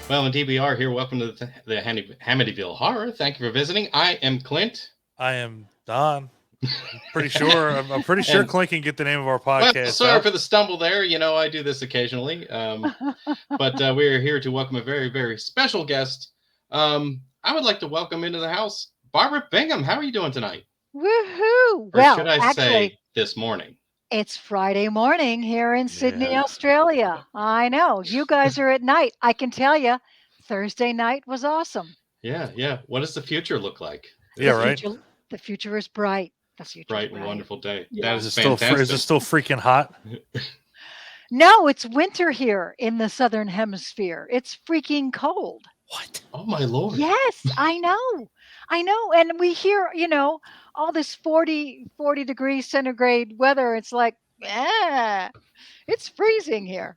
Well, and DBR here. Welcome to the Hamityville Horror. Thank you for visiting. I am Clint. I am Don. I'm pretty sure And, Clint can get the name of our well, podcast sorry out. for the stumble there. You know, I do this occasionally. But we're here to welcome a very, very special guest. I would like to welcome into the house Barbara Bingham. How are you doing tonight? Woohoo! Or should Well, I actually, say this morning? it's Friday morning here in Sydney, Yeah. Australia. I know. You guys are at night. I can tell you, Thursday night was awesome. Yeah, yeah. What does the future look like? Yeah, The This right. future the future is bright. The is a future is bright and bright. wonderful day. That Yeah. is Is it fantastic. still freaking hot? No, it's winter here in the southern hemisphere. It's freaking cold. What? Oh, my Lord. Yes, I know. I know. And we hear, all this 40 degrees centigrade weather. It's like, it's freezing here.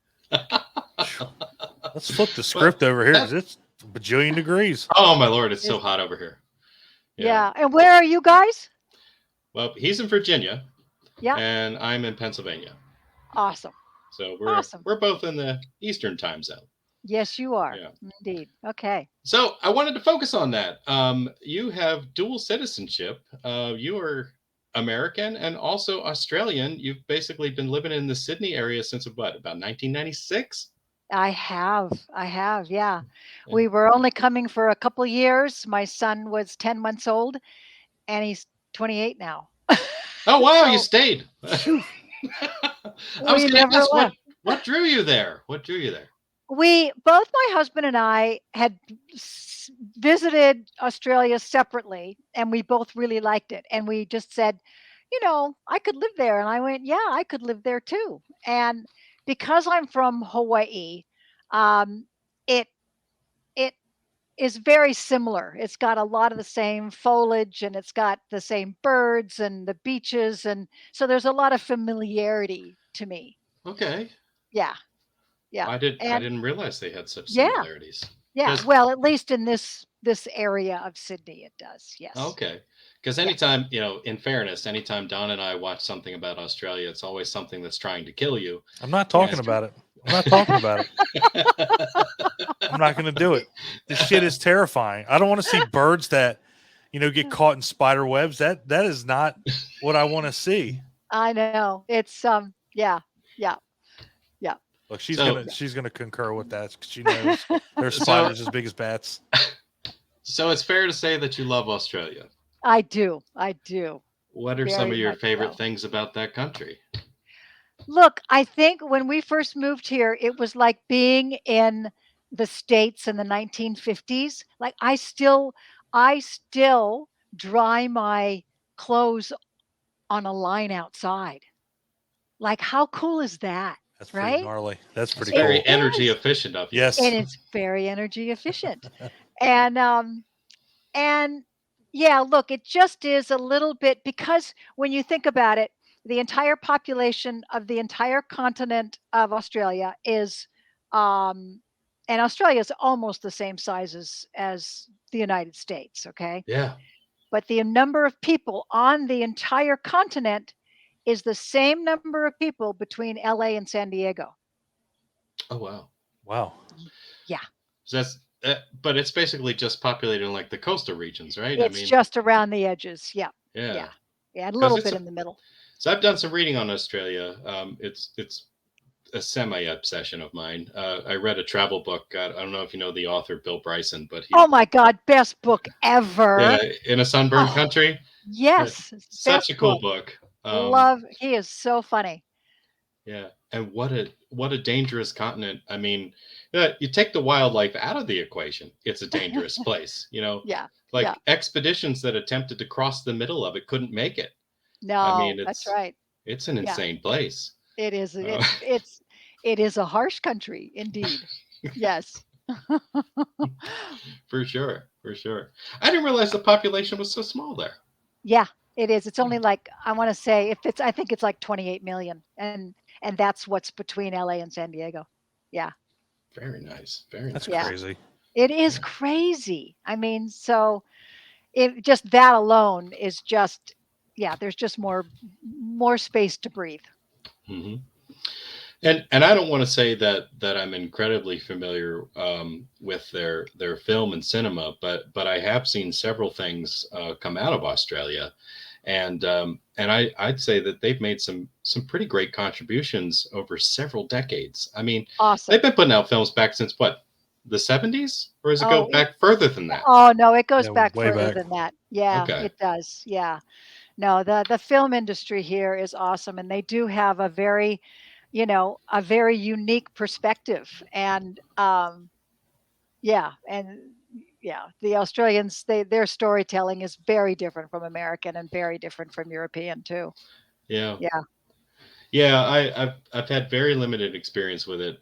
Let's flip the Well, script over here that, because it's a bajillion degrees. oh, my Lord. It's so Is hot over here. Yeah. Yeah. And where are you guys? Well, he's in Virginia Yeah. and I'm in Pennsylvania. Awesome. So Awesome. we're both in the Eastern time zone. Yes, you are. Yeah. Indeed. Okay. So I wanted to focus on that. You have dual citizenship. You are American and also Australian. You've basically been living in the Sydney area since about 1996? I have. I have. Yeah. Yeah. We were only coming for a couple years. My son was 10 months old and he's 28 now. Oh, wow, you So stayed. phew, I was we going to never ask left. what drew you there? What drew you there? We both my husband and I had visited Australia separately and we both really liked it and we just said, I could live there and I went, yeah, I could live there too. And because I'm from Hawaii, um it it is very similar. It's got a lot of the same foliage and it's got the same birds and the beaches and so there's a lot of familiarity to me. Okay. Yeah, yeah. I And didn't realize they had such yeah, similarities. yeah. Because Well, at least in this area of Sydney it does. Yes. Okay. Because Yeah. anytime, in fairness, anytime Don and I watch something about Australia, it's always something that's trying to kill you. I'm not And talking about it. I'm not talking about it. I'm not going to do it. This shit is terrifying. I don't want to see birds that, get caught in spider webs. That is not what I want to see. I know. It's yeah. Yeah. Yeah. Look, so, she's gonna concur with that because she knows there's so, spiders as big as bats. so it's fair to say that you love Australia. I do. I do. What are some Very of your much favorite so. things about that country? Look, I think when we first moved here, it was like being in the States in the 1950s. Like I still dry my clothes on a line outside. Like how cool is that? That's pretty Right? gnarly. That's That's pretty It very cool. energy is. efficient of you. And Yes. it's very energy efficient. And and yeah, look, it just is a little bit because when you think about it, the entire population of the entire continent of Australia is um and Australia is almost the same size as the United States, okay? Yeah. But the number of people on the entire continent is the same number of people between LA and San Diego. Oh, wow. Wow. Yeah. So but it's basically just populated in like the coastal regions, right? I It's mean, just around the edges. Yeah. yeah. Yeah. Yeah, a Because little it's bit a, in the middle. so I've done some reading on Australia. It's a semi obsession of mine. I read a travel book. I don't know if you know the author Bill Bryson, but Oh my God, best book yeah, ever. in a sunburned Oh, country. Uh, yes, Such a best cool book. book. He is so funny. Yeah, and what a dangerous continent. I mean, you take the wildlife out of the equation, it's a dangerous place. Yeah, yeah. Like expeditions that attempted to cross the middle of it couldn't make it. I mean, No, that's right. it's an Yeah, insane place. it is. Uh, It is a harsh country indeed. Yes. for sure, for sure. I didn't realize the population was so small there. Yeah, it is. It's Hmm, only like I want to say if it's I think it's like 28 million and that's what's between LA and San Diego. Yeah. very nice, very That's Yeah. nice. crazy. It is Yeah. crazy. I mean, so it just that alone is just yeah, there's just more space to breathe. Hmm. And I don't want to say that I'm incredibly familiar with their film and cinema, but I have seen several things come out of Australia, and I'd say that they've made some pretty great contributions over several decades. I mean, they've Awesome. been putting out films back since what, the 70s, or does it go Oh, back further than that? oh no, it goes Yeah, back way further back. than that. Yeah, Okay. it does. Yeah. No, the film industry here is awesome, and they do have a very, a very unique perspective. And yeah, and yeah, the Australians, their storytelling is very different from American and very different from European too. Yeah. Yeah. Yeah, I've had very limited experience with it,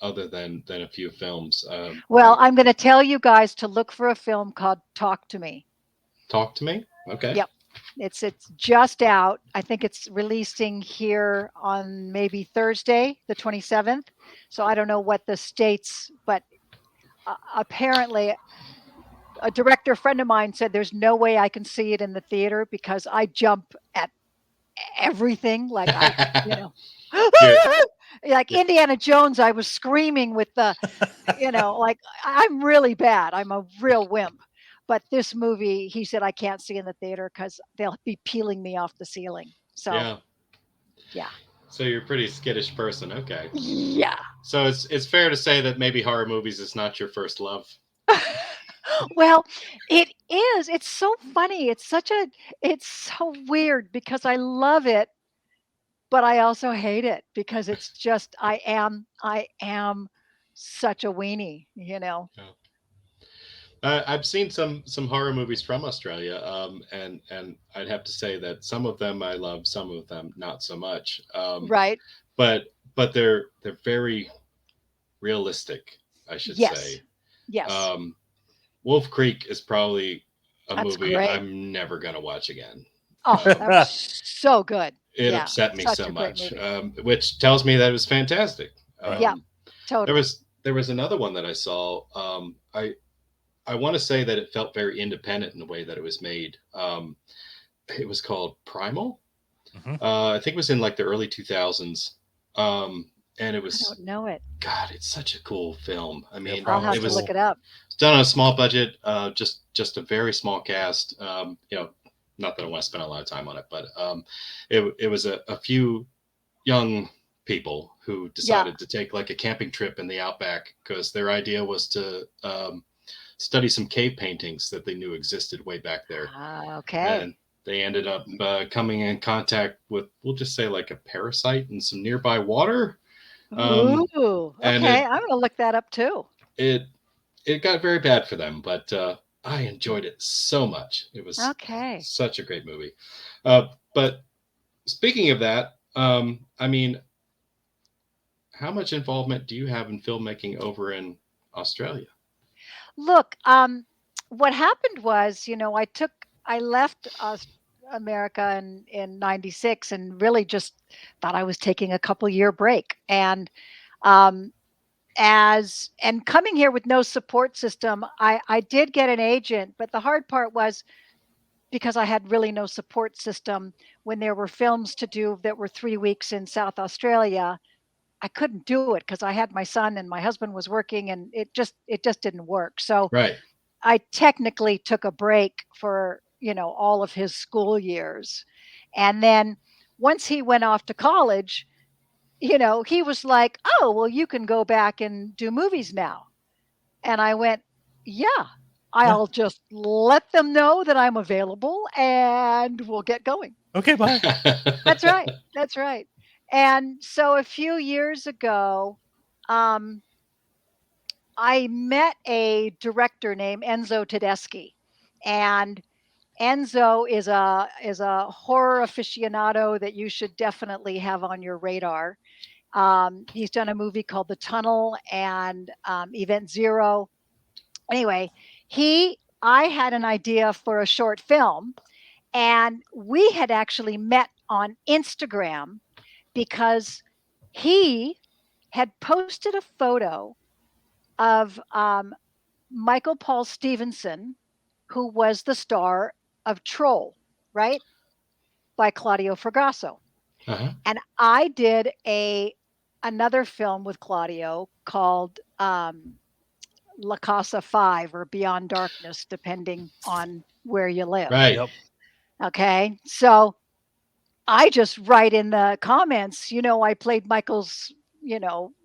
other than a few films. Well, I'm going to tell you guys to look for a film called Talk to Me. Talk to me. Okay. Yep. It's just out. I think it's releasing here on maybe Thursday, the 27th. So I don't know what the states, but apparently a director friend of mine said there's no way I can see it in the theater because I jump at everything. Like you know, You're, like you're Indiana Jones, I was screaming with like I'm really bad. I'm a real wimp. But this movie, he said I can't see in the theater because they'll be peeling me off the ceiling. So yeah. yeah, So you're a pretty skittish person. Okay. yeah. So it's fair to say that maybe horror movies is not your first love. Well, it is. It's so funny. It's so weird because I love it, but I also hate it because it's just I am such a weenie. Yeah. I've seen some horror movies from Australia, and I'd have to say that some of them I love, some of them not so much. Right? But they're very realistic, I should Yes. say. Yes. Um, Wolf Creek is probably a That's movie great. I'm never gonna watch again. Oh, that Um, was so good. it Yeah, upset me such so a great much, movie. which tells me that it was fantastic. Right. Yeah, There totally. was there was another one that I saw. I want to say that it felt very independent in the way that it was made. It was called Primal. Mhm. I think it was in like the early 2000s. And it I was, don't know it. God, it's such a cool film. I Yeah, mean, I'll Primal's have it to look was cool. it up. done on a small budget, just a very small cast. Not that I want to spend a lot of time on it, but it was a few young people who Yeah. decided to take like a camping trip in the outback because their idea was to study some cave paintings that they knew existed way back there, Ah, okay. and they ended up coming in contact with, we'll just say, like a parasite in some nearby water. um, Ooh, and okay. I'm gonna look that up too. it it got very bad for them, but I enjoyed it so much. It was Okay. such a great movie. But speaking of that, I mean, how much involvement do you have in filmmaking over in Australia? Look, what happened was, I left America in 96 and really just thought I was taking a couple year break. And um, and coming here with no support system, I did get an agent, but the hard part was because I had really no support system when there were films to do that were 3 weeks in South Australia. I couldn't do it because I had my son and my husband was working and it just didn't work. So Right. I technically took a break for, all of his school years. And then once he went off to college, he was like, "Oh, well, you can go back and do movies now." And I went, "Yeah, Yeah. I'll just let them know that I'm available and we'll get going." Okay, bye. That's right. That's right. And so a few years ago, um, I met a director named Enzo Tedeschi, and Enzo is a horror aficionado that you should definitely have on your radar. He's done a movie called The Tunnel and Event Zero. Anyway, I had an idea for a short film, and we had actually met on Instagram because he had posted a photo of Michael Paul Stevenson, who was the star of Troll, right? By Claudio Fragasso. Uh-huh. And I did a another film with Claudio called La Casa 5 or Beyond Darkness, depending on where you live. Right. Yep. Okay. So I just write in the comments, I played Michael's,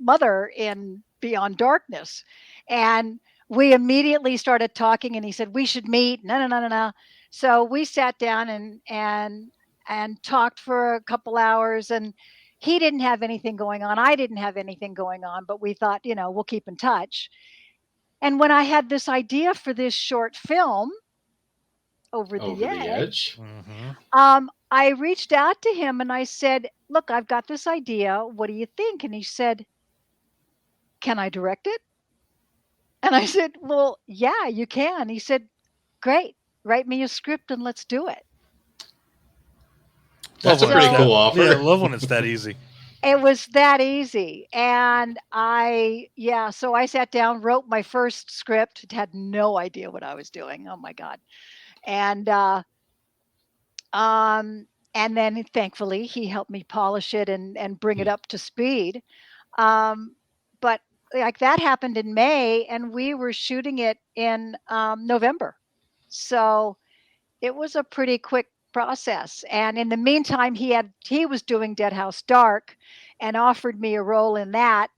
mother in Beyond Darkness. And we immediately started talking and he said, we should meet. No, no, no, no, no. So we sat down and talked for a couple hours and he didn't have anything going on. I didn't have anything going on, but we thought, we'll keep in touch. And when I had this idea for this short film, Over the Over the Edge, edge. Hmm. I reached out to him and I said, "Look, I've got this idea. What do you think?" And he said, "Can I direct it?" And I said, "Well, yeah, you can." He said, "Great. Write me a script and let's do it." Love That's a when it's pretty So that. cool Yeah, offer. love when it's that easy. it was that easy. And so I sat down, wrote my first script, had no idea what I was doing. Oh my God. And um and then thankfully he helped me polish it and bring it up to speed. Um, but like that happened in May, and we were shooting it in November. So it was a pretty quick process. And in the meantime, he was doing Dead House Dark, and offered me a role in that.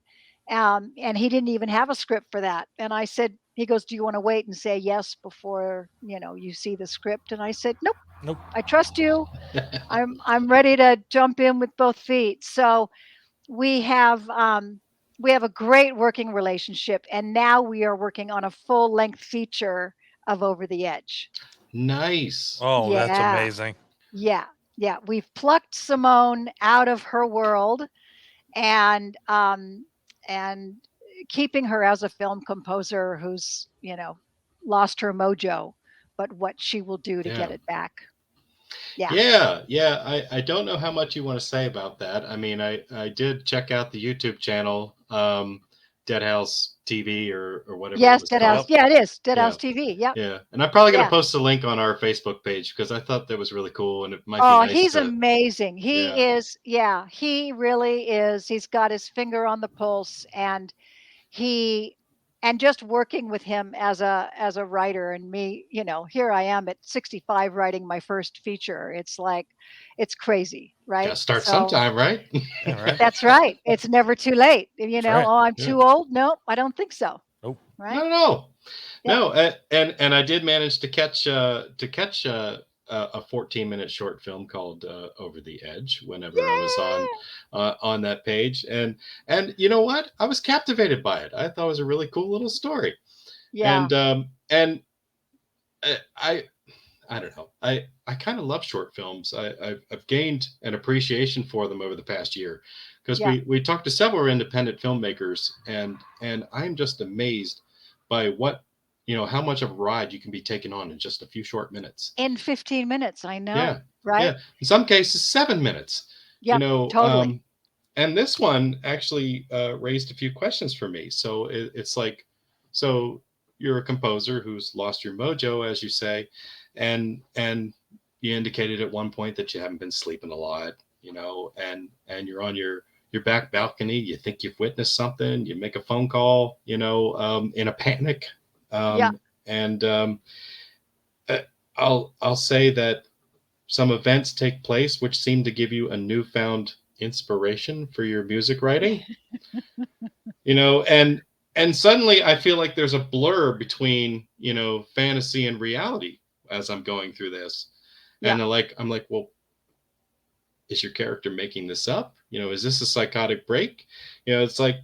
And he didn't even have a script for that. And I said, he goes, "Do you want to wait and say yes before you see the script?" And I said, "Nope, Nope. I trust you. I'm ready to jump in with both feet." So we have um, we have a great working relationship, and now we are working on a full length feature of Over the Edge. Nice. Oh, that's Yeah, amazing. yeah, yeah. We've plucked Simone out of her world and and keeping her as a film composer who's lost her mojo, but what she will do to Yeah. get it back. Yeah. Yeah, yeah. I don't know how much you want to say about that. I mean, I did check out the YouTube channel, Dead House TV or whatever it Yes, was Dead House. called. Yep. Yeah, it is Dead Yeah, House TV. Yep. yeah. And I'm probably gonna Yeah. post a link on our Facebook page because I thought that was really cool and it might be Oh, nice he's to. amazing. He Yeah, is, yeah, he really is. He's got his finger on the pulse and he and just working with him as a writer and me, here I am at 65 writing my first feature. It's like it's crazy, gotta right? start So sometime, right? Yeah, right. that's right. It's never too late. That's right. Oh, I'm Yeah. too old. No, I don't think so. Nope. Right? Not at all. Yeah. No, and I did manage to catch a 14-minute short film called Over the Edge whenever I was Yeah. on that page, and you know what? I was captivated by it. I thought it was a really cool little story, Yeah. and I don't know. I kind of love short films. I've gained an appreciation for them over the past year because Yeah. we talked to several independent filmmakers and I'm just amazed by what how much of a ride you can be taken on in just a few short minutes. In 15 minutes, I Yeah, know, yeah. right? In some cases, 7 minutes. You Yep, know, totally. and this one actually raised a few questions for me. So it's like, so you're a composer who's lost your mojo, as you say, and you indicated at one point that you haven't been sleeping a lot, and you're on your back balcony. You think you've witnessed something. You make a phone call, in a panic, Yeah. and uh, I'll say that some events take place which seem to give you a newfound inspiration for your music writing, and suddenly I feel like there's a blur between, fantasy and reality as I'm going through this. Yeah. And I'm like, well, is your character making this up? Is this a psychotic break? It's like,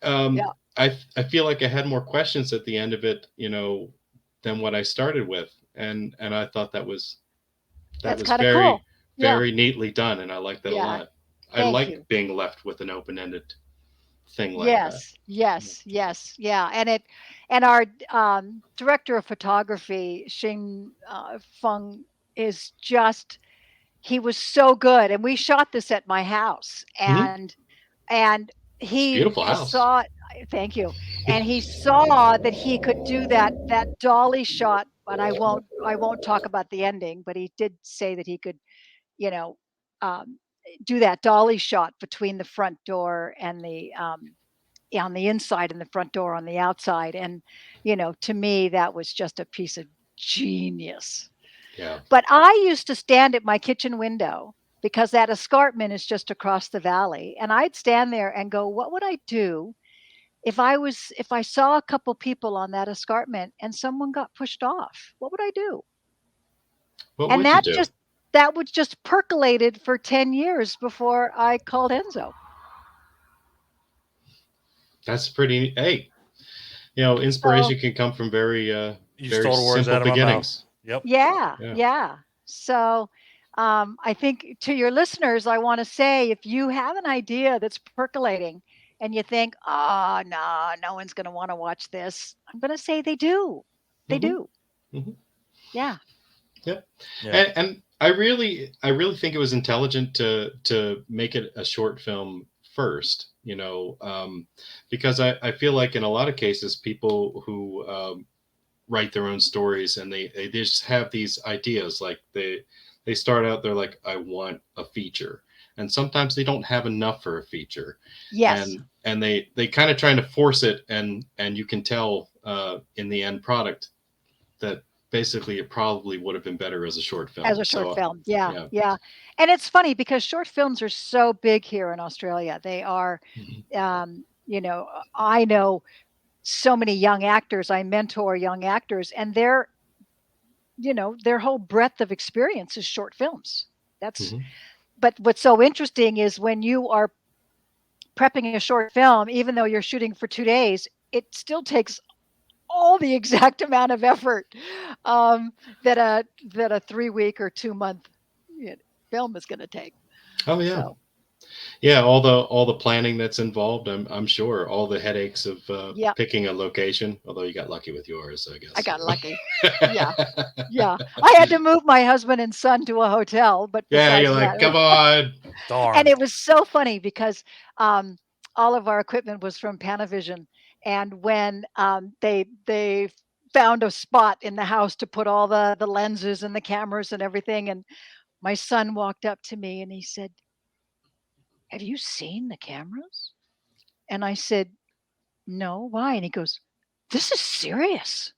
Yeah. I feel like I had more questions at the end of it, than what I started with. And I thought that That's was kind of very, cool. Yeah. very neatly done, and I like that a Yeah. lot. I Thank like you. being left with an open-ended thing like that. Yes. Yes. Yes. Yeah. And our director of photography, Xing Feng, is just he was so good. And we shot this at my house, Mm-hmm. and It's a he beautiful house. saw thank you. And he saw that he could do that dolly shot, but I won't talk about the ending, but he did say that he could, you know, um, do that dolly shot between the front door and the on the inside and the front door on the outside. And, to me, that was just a piece of genius. Yeah. But I used to stand at my kitchen window because that escarpment is just across the valley. And I'd stand there and go, what would I do if I saw a couple people on that escarpment and someone got pushed off? What would I do? What And would you do? that was just percolated for 10 years before I called Enzo. That's pretty. Hey, So inspiration can come from You very stole the words simple out of my mouth. beginnings. Yep. yeah, Yeah. yeah. So I think to your listeners, I want to say, if you have an idea that's percolating and you think, oh, no one's going to want to watch this, I'm going to say they do. They hmm do. hmm Yeah. Yep. Yeah. And I really think it was intelligent to make it a short film first, because I feel like in a lot of cases, people who write their own stories and they just have these ideas, like they start out, they're like, I want a feature, and sometimes they don't have enough for a feature, Yes. and they kind of trying to force it, and you can tell in the end product that basically it probably would have been better as a short As film. a short So film. Yeah. yeah. Yeah. And it's funny because short films are so big here in Australia. They are, Mhm. I know so many young actors. I mentor young actors, and their whole breadth of experience is short films. That's Mhm. But what's so interesting is when you are prepping a short film, even though you're shooting for 2 days, it still takes all the exact amount of effort um, that a 3-week or 2-month film is going to take. Oh yeah. So Yeah, all the planning that's involved, I'm sure, all the headaches of yeah, picking a location, although you got lucky with yours, I I guess. got lucky. Yeah, yeah. I had to move my husband and son to a hotel, but Yeah, you're besides like, that, come on. and Darn. it was so funny because all of our equipment was from Panavision, and when they found a spot in the house to put all the lenses and the cameras and everything, and my son walked up to me and he said, "Have you seen the cameras?" And I said, "No, why?" And he goes, "This is serious."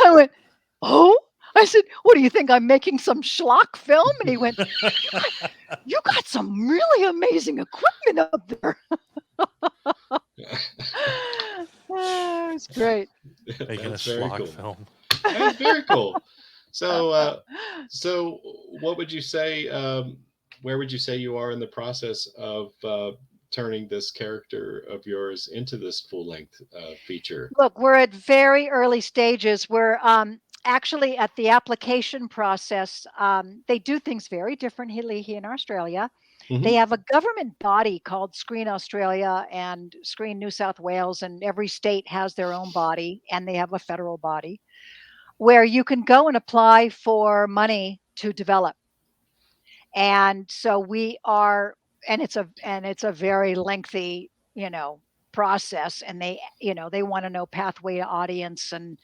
I went, "Oh?" I said, "What do you think? I'm making some schlock film?" And he went, "You got some really amazing equipment up there." It's great. Making a That's very schlock cool. film. That's very cool. So what would you say? Where would you say you are in the process of turning this character of yours into this full length feature? Look, we're at very early stages. We're actually at the application process. They do things very differently here in Australia. They hmm have a government body called Screen Australia and Screen New South Wales, and every state has their own body, and they have a federal body where you can go and apply for money to develop. And so we are, and it's a very lengthy, process, and they want to know pathway to audience and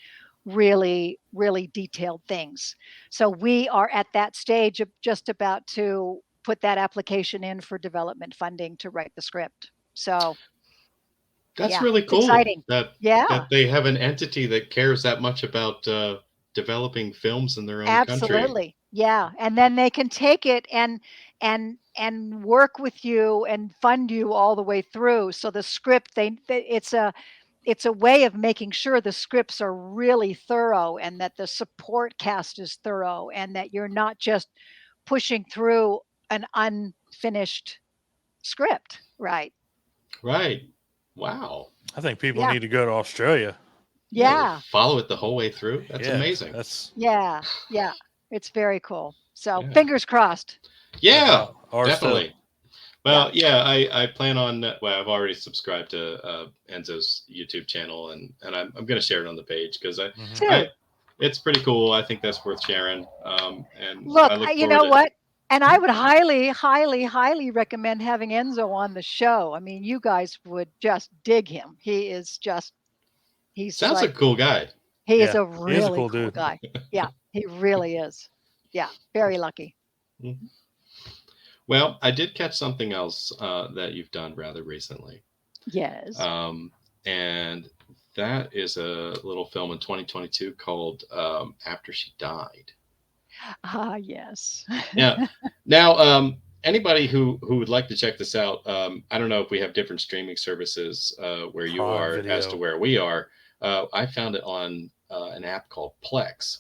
really, really detailed things. So we are at that stage of just about to put that application in for development funding to write the script. So That's yeah, really it's cool exciting. that Yeah. they have an entity that cares that much about developing films in their own country. Absolutely. Yeah, and then they can take it and work with you and fund you all the way through. So the script, it's a way of making sure the scripts are really thorough and that the support cast is thorough and that you're not just pushing through an unfinished script, right? Right. Wow. I think people Yeah. need to go to Australia. Yeah, they Yeah. follow it the whole way through. That's Yeah, amazing. that's Yeah. Yeah. It's very cool. So Yeah. fingers crossed. Yeah, ours too. definitely. Yeah. Well, yeah, I plan on. Well, I've already subscribed to Enzo's YouTube channel, and I'm going to share it on the page because hmm I, Dude, it's pretty cool. I think that's worth sharing. And look, I look you forward know to. what? And I would highly, highly, highly recommend having Enzo on the show. I mean, you guys would just dig him. He's Sounds like like, a cool guy. he is Yeah, a he is a really cool cool dude. guy. Yeah, he really is. Yeah, very lucky. Mhm. Well, I did catch something else that you've done rather recently. Yes. Um, and that is a little film in 2022 called After She Died. Ah, yes. Yeah. Now, anybody who would like to check this out, I don't know if we have different streaming services where you Prime are as to Video. where we are. I found it on an app called Plex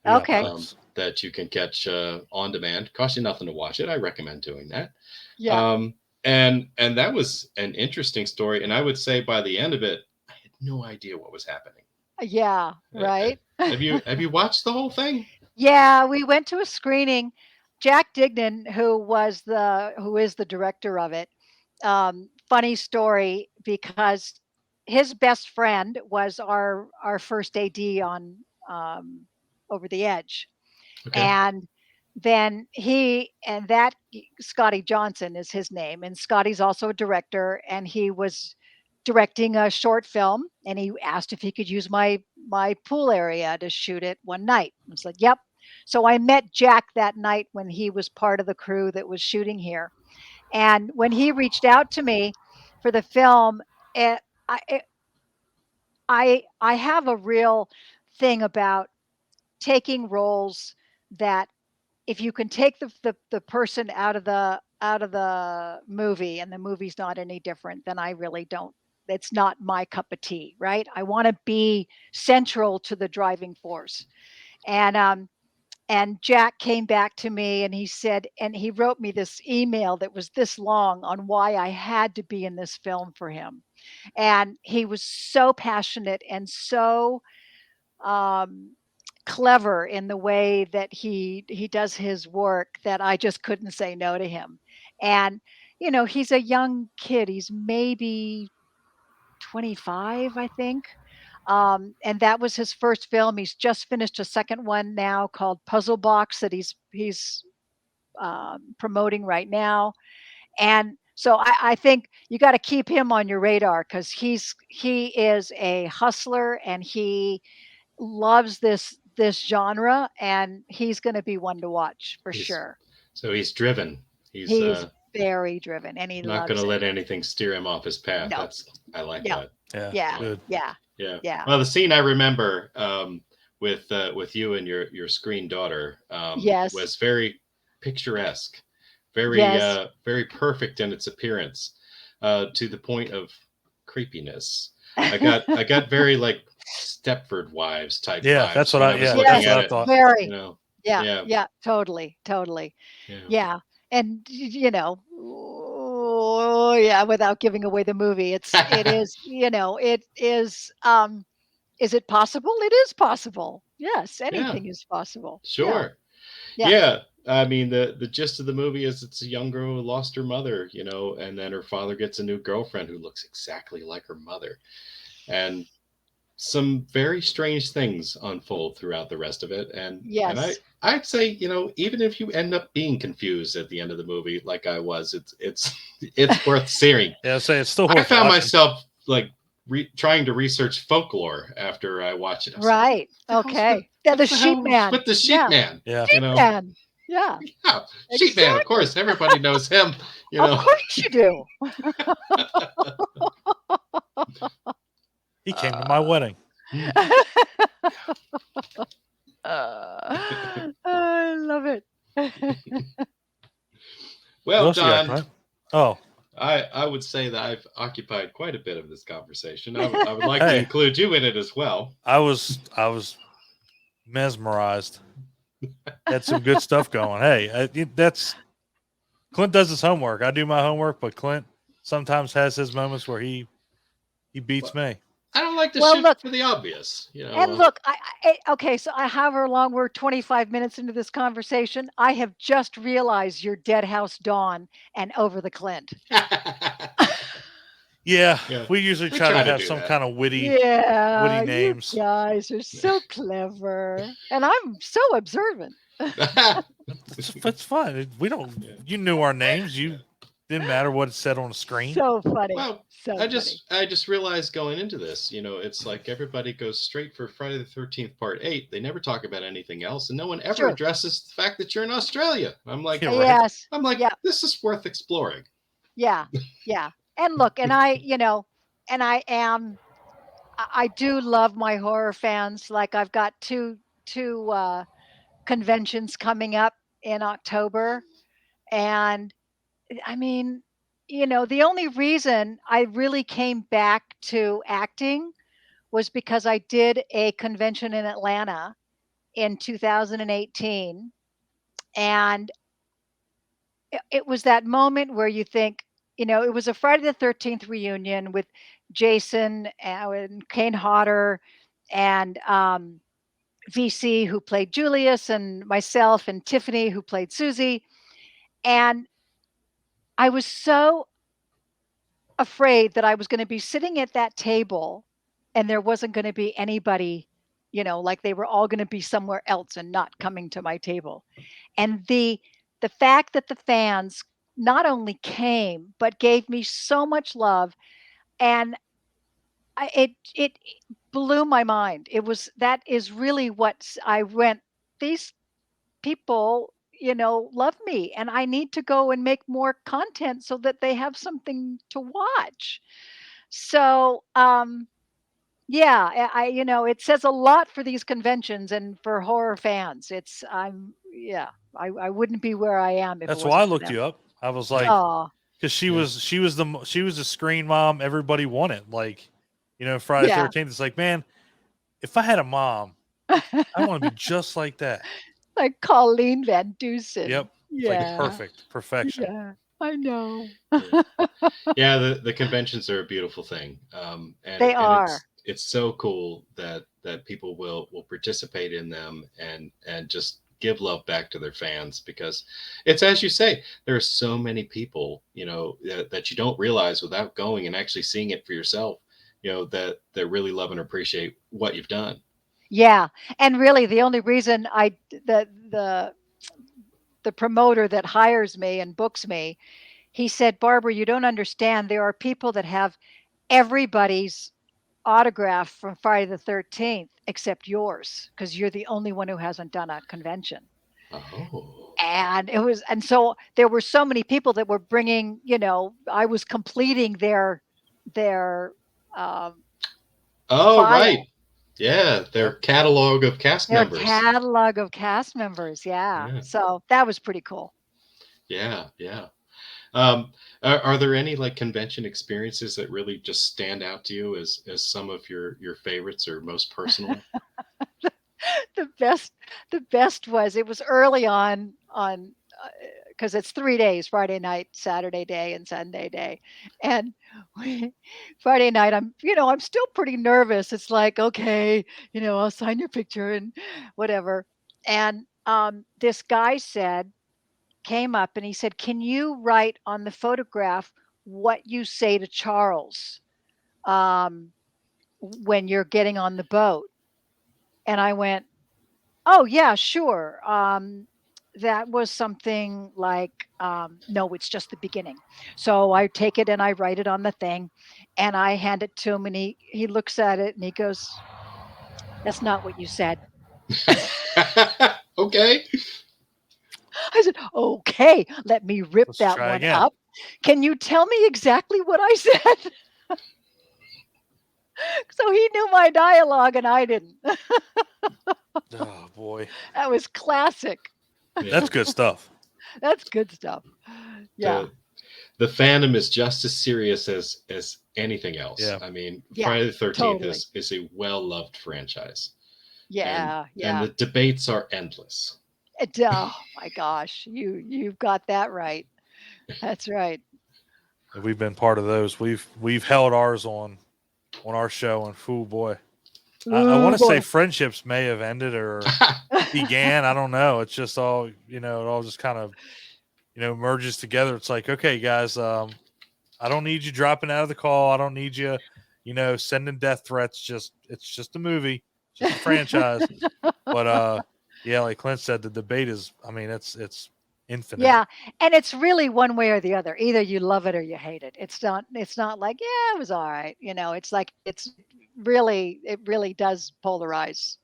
Yeah, Okay. Plex. that you can catch on demand. Costs you nothing to watch it. I recommend doing that. Yeah. Um, and that was an interesting story. And I would say by the end of it, I had no idea what was happening. Yeah. Right. Have you watched the whole thing? Yeah, we went to a screening. Jack Dignan, who is the director of it, funny story because his best friend was our first AD on um, Over the Edge, Okay. and then he and that Scotty Johnson is his name, and Scotty's also a director, and he was directing a short film, and he asked if he could use my pool area to shoot it one night. I was like, "Yep." So I met Jack that night when he was part of the crew that was shooting here, and when he reached out to me for the film, it, I it, I have a real thing about taking roles that if you can take the person out of the movie and the movie's not any different, then I really don't, it's not my cup of tea, right? I want to be central to the driving force. And Jack came back to me and he said, and he wrote me this email that was this long on why I had to be in this film for him. And he was so passionate and so um, clever in the way that he does his work that I just couldn't say no to him. And he's a young kid. He's maybe 25, I think. And that was his first film. He's just finished a second one now called Puzzle Box that he's promoting right now. And so I think you got to keep him on your radar because he is a hustler and he loves this genre, and he's gonna be one to watch for He's sure. he's driven. He's He is very driven, and he not going to loves it. let anything steer him off his path. No, I like no, that. Yeah, yeah, Yeah. good. yeah, Yeah. yeah, Well, the scene I remember with you and your screen daughter yes, was very picturesque, yes. very perfect in its appearance, to the point of creepiness. I got very like Stepford Wives type Yeah, vibes when I was yeah, looking that's Yes, what at I it. thought. You very. know. Yeah, Yeah. yeah, totally, totally. Yeah. Yeah, and oh, yeah, without giving away the movie, it is, is it possible? It is possible. Yes, Yeah. anything is possible. Yeah, Sure. yeah. Yeah. I mean, the gist of the movie is it's a young girl who lost her mother, and then her father gets a new girlfriend who looks exactly like her mother. And some very strange things unfold throughout the rest of it. And Yes. I'd say, even if you end up being confused at the end of the movie, like I was, it's worth seeing. Yeah, say it's still I worth found watching. myself like trying to research folklore after I watched it. I was like, Right. the hell's Okay. Yeah, what the the sheep hell was man. with the sheep Yeah. man? Yeah, You Sheep know, man. Yeah, yeah, sheep man. Of exactly. course, everybody knows him. You Of know, course you do. he came to my Uh, wedding. I love it. What well, else you got, Don, Clint? Oh, I would say that I've occupied quite a bit of this conversation. I would like to hey, include you in it as well. I was mesmerized. Had some good stuff going. Hey, that's Clint does his homework. I do my homework, but Clint sometimes has his moments where he beats Well, me. I don't like to Well, shoot look, for the obvious. and look, okay, so however long we're 25 minutes into this conversation, I have just realized you're Dead House Dawn and Over the Clint. Yeah, Yeah, we usually we try to try to have do some that. kind of witty Yeah, you names. guys are so clever, and I'm so observant. It's fun. We don't. Yeah. You knew our names. Didn't matter what it said on the screen. So funny. Well, So funny. I just realized going into this, it's like everybody goes straight for Friday the 13th Part 8. They never talk about anything else, and no one ever True. addresses the fact that you're in Australia. Yeah, right. Yes. I'm like, Yeah. this is worth exploring. Yeah. Yeah. And look, and and I do love my horror fans. Like I've got two conventions coming up in October. And I mean, the only reason I really came back to acting was because I did a convention in Atlanta in 2018. And it was that moment where you think, it was a Friday the 13th reunion with Jason and Kane Hodder and VC, who played Julius, and myself and Tiffany, who played Susie. And I was so afraid that I was going to be sitting at that table and there wasn't going to be anybody, like they were all going to be somewhere else and not coming to my table. And the fact that the fans not only came but gave me so much love, and it blew my mind. That is really I went, these people, love me, and I need to go and make more content so that they have something to watch. So, yeah, it says a lot for these conventions and for horror fans. Yeah, I wouldn't be where I am if it That's why I wasn't for looked them. you up. I was like, Oh, because she Yeah. was she was the screen mom everybody wanted. Like, Friday yeah. 13th. It's like, man, if I had a mom, I want to be just like that. Like Colleen Van Dusen. Yep. It's like Yeah, perfect perfection. yeah, I know. Yeah. Yeah, the conventions are a beautiful thing, They and are. it's so cool that people will participate in them and just give love back to their fans, because it's, as you say, there are so many people, that you don't realize without going and actually seeing it for yourself, that really love and appreciate what you've done. Yeah, and really the only reason the promoter that hires me and books me, he said, "Barbara, you don't understand. There are people that have everybody's autograph from Friday the 13th except yours, because you're the only one who hasn't done a convention." Oh. And so there were so many people that were bringing, I was completing their um, Oh, file, right. Yeah, their Yep. catalog of cast their members. catalog of cast members. Yeah. Yeah. So that was pretty cool. Yeah, yeah. Um, are there any like convention experiences that really just stand out to you as some of your favorites or most personal? the best the best was, it was early on because it's 3 days: Friday night, Saturday day, and Sunday day. And Friday night, I'm still pretty nervous. It's like, okay, I'll sign your picture and whatever. And this guy came up and he said, "Can you write on the photograph what you say to Charles um, when you're getting on the boat?" And I went, "Oh, yeah, sure." That was something like, "No, it's just the beginning." So I take it and I write it on the thing and I hand it to him, and he looks at it and he goes, "That's not what you said." Okay. I said, "Okay, let me rip Let's that try one again. up. Can you tell me exactly what I said?" So he knew my dialogue and I didn't. Oh boy, That was classic. Yeah. that's good stuff. That's good stuff. Yeah. The the fandom is just as serious as anything else. Yeah. I mean, Yeah. Friday the 13th Totally. is a well-loved franchise. And Yeah. and Yeah. the debates are endless. Oh my gosh, you've got that right. That's right. We've been part of those. We've held ours on our show, and fool boy, I want Oh to say boy. friendships may have ended or began. I don't know. It's just all it all just kind of merges together. It's like, okay, guys, I don't need you dropping out of the call. I don't need you, sending death threats. It's just a movie, just a franchise. But yeah, like Clint said, the debate is, I mean, it's infinite. Yeah, and it's really one way or the other. Either you love it or you hate it. It's not like, yeah, it was all right. It's like it really does polarize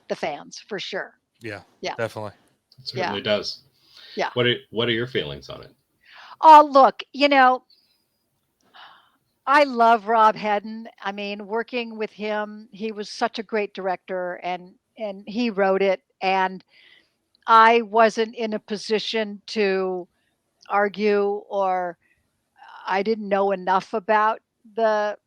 the fans for sure. Yeah, Yeah. definitely. It Yeah. certainly does. Yeah. What are your feelings on it? Oh, look, I love Rob Hedden. I mean, working with him, he was such a great director and he wrote it and I wasn't in a position to argue or I didn't know enough about the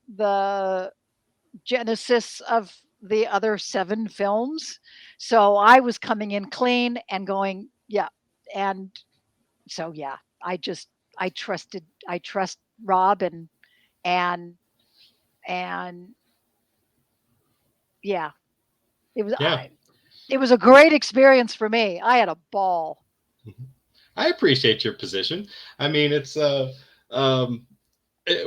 genesis of the other 7 films. So I was coming in clean and going, yeah. And so yeah, I trust Rob and and yeah, it was Yeah. I it was a great experience for me. I had a ball. I appreciate your position. I mean, it's um,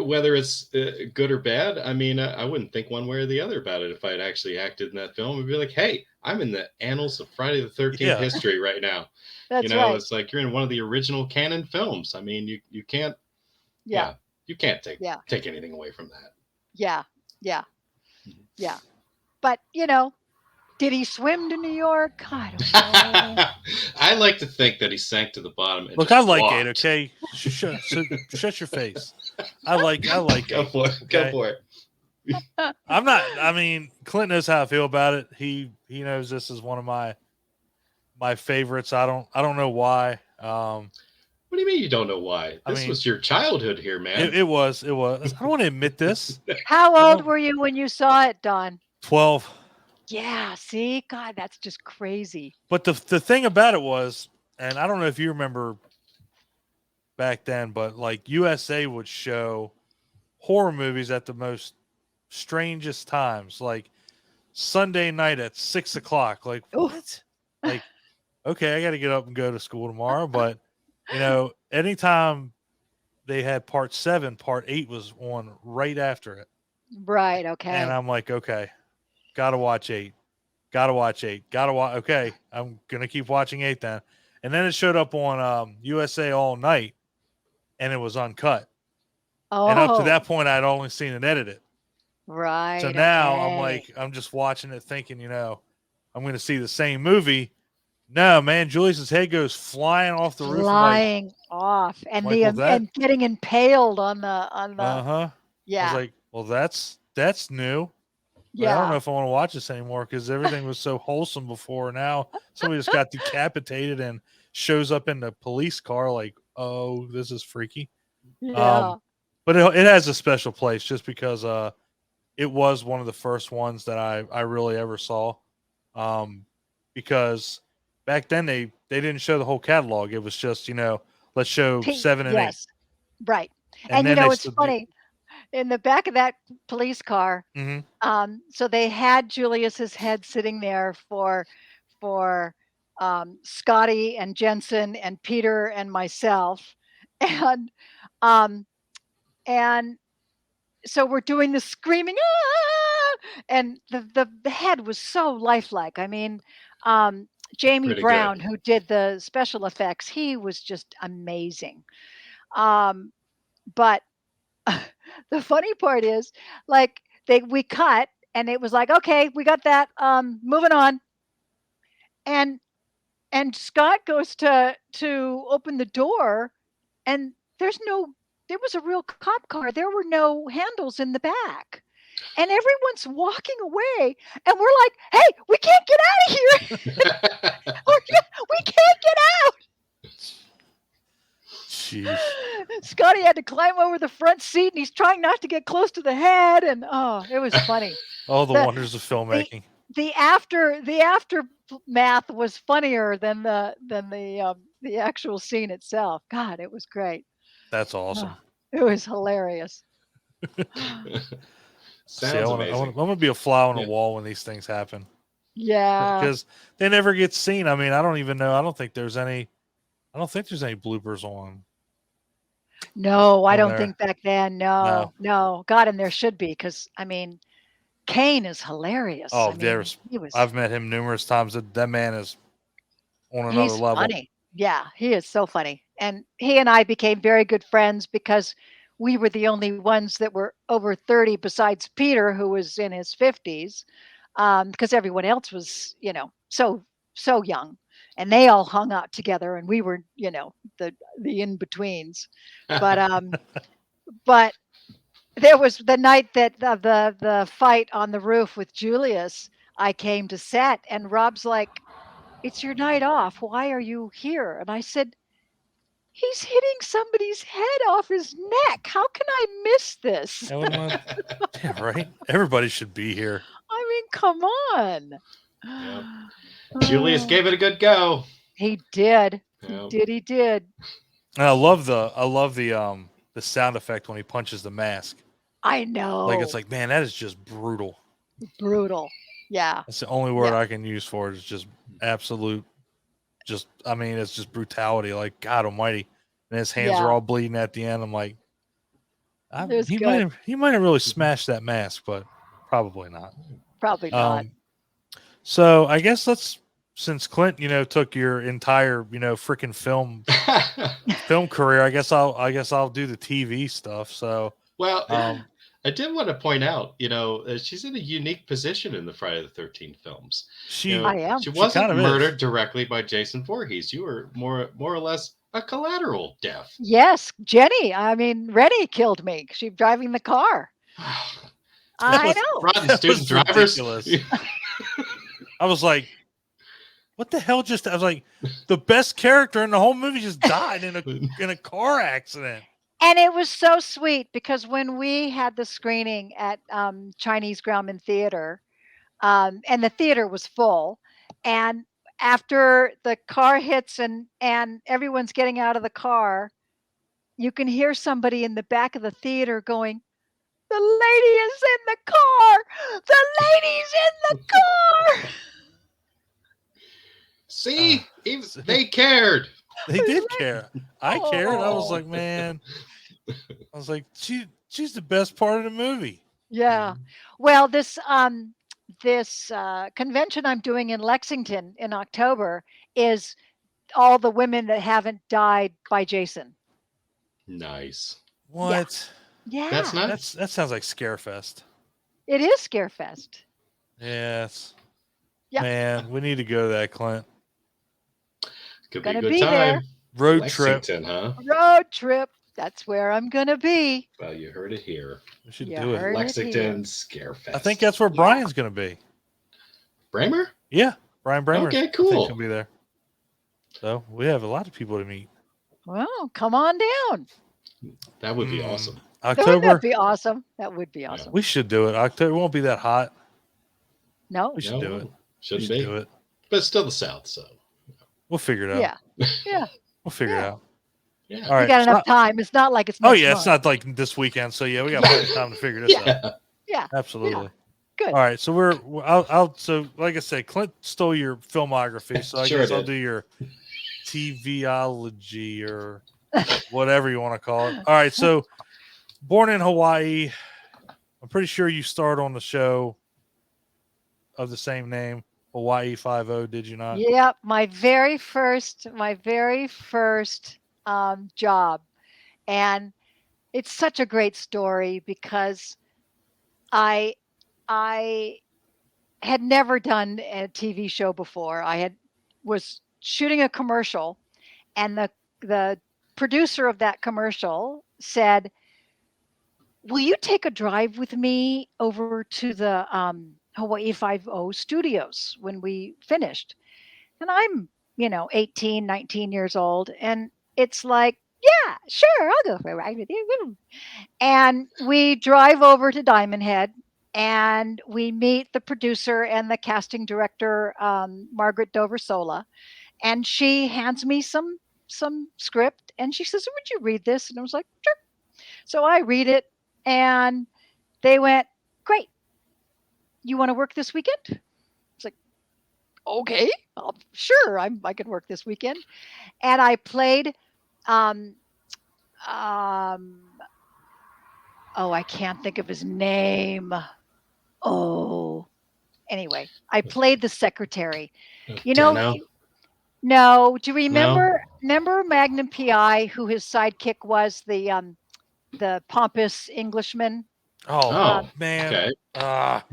whether it's good or bad. I mean, I wouldn't think one way or the other about it if I had actually acted in that film. I'd be like, hey, I'm in the annals of Friday the 13th Yeah. history right now. That's right. It's like you're in one of the original canon films. I mean, you can't, Yeah. yeah, you can't take Yeah. take anything away from that. Yeah. Yeah. Mhm. Yeah. But, did he swim to New York? I don't know. I like to think that he sank to the bottom and Look, I just like Eight. walked. Okay, shut your face. I like Go Eight. for it. Go Okay, for it. I'm not. I mean, Clint knows how I feel about it. He knows this is one of my favorites. I don't know why. What do you mean you don't know why? I This mean, was your childhood here, man. it was. I don't want to admit this. How I old don't. were you when you saw it, Don? 12. Yeah, see? God, that's just crazy. But the thing about it was, and I don't know if you remember back then, but like USA would show horror movies at the most strangest times, like Sunday night at 6 o'clock. Like Oh, what? Like, okay, I got to get up and go to school tomorrow. But anytime they had part 7, part 8 was on right after it, right, and okay. I'm like, okay, gotta watch 8, gotta watch 8, gotta watch. Okay, I'm gonna keep watching 8 then, and then it showed up on USA all night, and it was uncut. And up to Oh, that point, I'd only seen it edited. So right, now I'm okay. like, I'm just watching it thinking, I'm going to see the same movie. No, man, Julius's head goes flying off the roof. Flying off and well, that, and getting impaled on the uh-huh. I was yeah, like, well, that's new. Like, I don't know yeah. if I want to watch this anymore because everything was so wholesome before. Now somebody just got decapitated and shows up in the police car. Like, oh, this is freaky. Yeah. Um, but it has a special place just because it was one of the first ones that I really ever saw. Because back then they didn't show the whole catalog. It was just, let's show 7 and 8. Yes. Right. And And then they it's stood funny, in the back of that police car, mm-hmm. so they had Julius's head sitting there for Scotty and Jensen and Peter and myself, and um, and so we're doing the screaming, ah! And the head was so lifelike. I mean, um, Jamie Pretty good. Brown, who did the special effects, he was just amazing. Um, but the funny part is, like, we cut, and it was like, okay, we got that. Moving on, and Scott goes to open the door, and there was a real cop car. There were no handles in the back. And everyone's walking away, and we're like, "Hey, we can't get out of here! We can't get Jeez. out!" Scotty had to climb over the front seat, and he's trying not to get close to the head. And it was funny. Oh, the the wonders of the filmmaking. the aftermath was funnier than the actual scene itself. God, it was great. That's awesome. Oh, it was hilarious. See, Sounds amazing. I'm gonna be a fly on the Yeah. wall when these things happen Yeah. because they never get seen. I mean, I don't even know. I don't think there's any bloopers on No, I don't there. think back then. No. No, no. God, and there should be because I mean, Kane is hilarious. Oh, I mean, I've met him numerous times. That man is on another he's level. funny. Yeah, he is so funny. And he and I became very good friends because we were the only ones that were over 30 besides Peter, who was in his 50s, because everyone else was, so young. And they all hung out together, and we were, the in betweens. But but there was the night that the fight on the roof with Julius. I came to set, and Rob's like, "It's your night off. Why are you here?" And I said, "He's hitting somebody's head off his neck. How can I miss this?" That wasn't yeah, right. Everybody should be here. I mean, come on. Yep. Julius Oh, gave it a good go. he did. He Yep. did. He did. And I love the sound effect when he punches the mask. I Like it's know. like, man, that is just brutal. Brutal. Yeah. That's the only word Yeah. I can use for it. It's just absolute. I mean, it's just brutality. Like God Almighty, and his hands are Yeah. all bleeding at the end. I'm like, It was he good. might have really smashed that mask, but probably not. Probably not. So I guess since Clint, took your entire, freaking film career, I guess I'll do the TV stuff. So, Well, um, I did want to point out, she's in a unique position in the Friday the 13th films. she I am. She she wasn't kind of murdered is. directly by Jason Voorhees. You were more or less a collateral death. Yes, Jenny. I mean, Rennie killed me. She driving the car. That I was know. Rotten that student was drivers. ridiculous. I was like, what the hell? I was like, the best character in the whole movie just died in a car accident. And it was so sweet because when we had the screening at Chinese Grauman Theater, and the theater was full, and after the car hits and everyone's getting out of the car, you can hear somebody in the back of the theater going, "The lady is in the car! The lady's in the car!" See, even See? they cared. They did care. I cared. I was Oh, like, man. I was like, she's the best part of the movie. yeah. Well, this convention I'm doing in Lexington in October is all the women that haven't died by Jason. Nice. Yeah. What? That's Yeah. nice. That sounds like Scarefest. It is Scarefest. Yes. Yep. Man, we need to go to that, Clint. Could be a Gonna good be there. time. Road trip. Lexington, huh? Road trip. That's where I'm gonna be. Well, you heard it here. We should You do it. heard it here. Lexington Scarefest. I think that's where Yeah. Brian's going to be. Bramer? Yeah, Brian Bramer. Okay, I think cool. he'll be there. So we have a lot of people to meet. Well, come on down. That would be awesome. Wouldn't October. that be awesome? That would be awesome. We should do it. October won't be that hot. No. We should do it. We Shouldn't should be. do it. But it's still the South, so We'll figure it out. Yeah. Yeah. We'll figure it Yeah. out. yeah. All right. We got so- enough time. It's not like it's oh next yeah, month. it's not like this weekend. So yeah, we got plenty of time to figure this out. Yeah. Yeah. Absolutely. Good. All right, so so like I said, Clint stole your filmography, so I Sure guess I'll did. do your TVology or whatever you want to call it. All right, so born in Hawaii, I'm pretty sure you starred on the show of the same name, Hawaii 5-0, did you not? Yep. My very first job. And it's such a great story because I had never done a TV show before. Was shooting a commercial, and the producer of that commercial said, "Will you take a drive with me over to the Hawaii 5-0 studios when we finished?" And I'm, 18, 19 years old, and it's like, "Yeah, sure, I'll go for a ride with you." And we drive over to Diamond Head, and we meet the producer and the casting director, Margaret Dover-Sola, and she hands me some script, and she says, "Would you read this?" And I was like, "Sure." So I read it, and they went, "Great. You want to work this weekend?" It's like, "Okay, sure, I could work this weekend." And I played, um, um, oh, I can't think of his name. Oh, anyway, I played the secretary. You know, Dano? No, do you No. remember Magnum PI, who his sidekick was, the pompous Englishman? Oh Um, Oh, man. okay. Ah,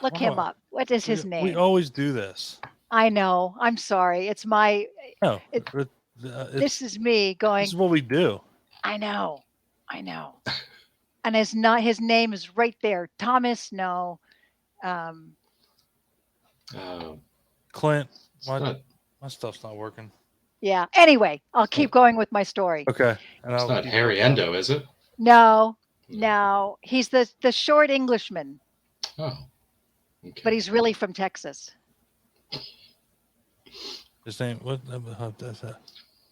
look why do him I- up. What is his we name? always do this. I know. I'm sorry. It's my No, it, this it's is me this going, is what we do. I know. I know. And his name is right there. Thomas, no. Um, Oh, Clint, it's my not. my stuff's not working. yeah. Anyway, I'll It's not. keep going with my story. Okay, and It's I'll not keep Harry looking up. Endo, is it? No, No. no. He's the short Englishman, Oh, but okay. he's really from Texas. His name what? That's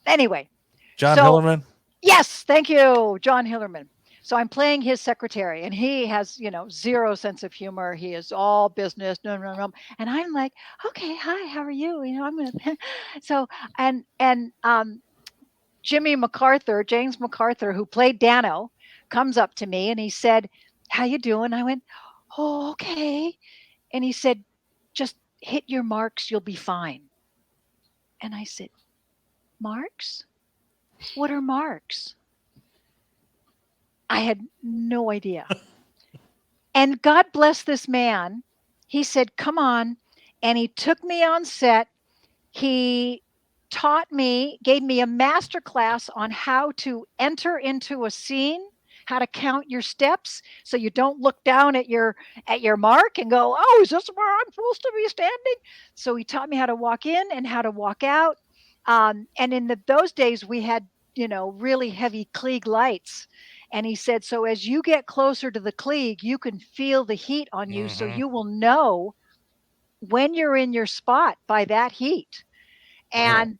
Anyway, John so Hillerman. yes, thank you, John Hillerman. So I'm playing his secretary, and he has, zero sense of humor. He is all business, no, no, no. And I'm like, okay, hi, how are you? I'm gonna. So and James MacArthur, who played Dano, comes up to me and he said, "How you doing?" I went, "Oh, okay." And he said, "Just hit your marks, you'll be fine." And I said, "Marks? What are marks?" I had no idea. And God bless this man. He said, "Come on." And he took me on set. He taught me, gave me a master class on how to enter into a scene, how to count your steps so you don't look down at your mark and go, "Oh, is this where I'm supposed to be standing?" So he taught me how to walk in and how to walk out. And in those days, we had really heavy Klieg lights. And he said, so as you get closer to the Klieg, you can feel the heat on you, so Mm-hmm. you will know when you're in your spot by that heat. Wow. And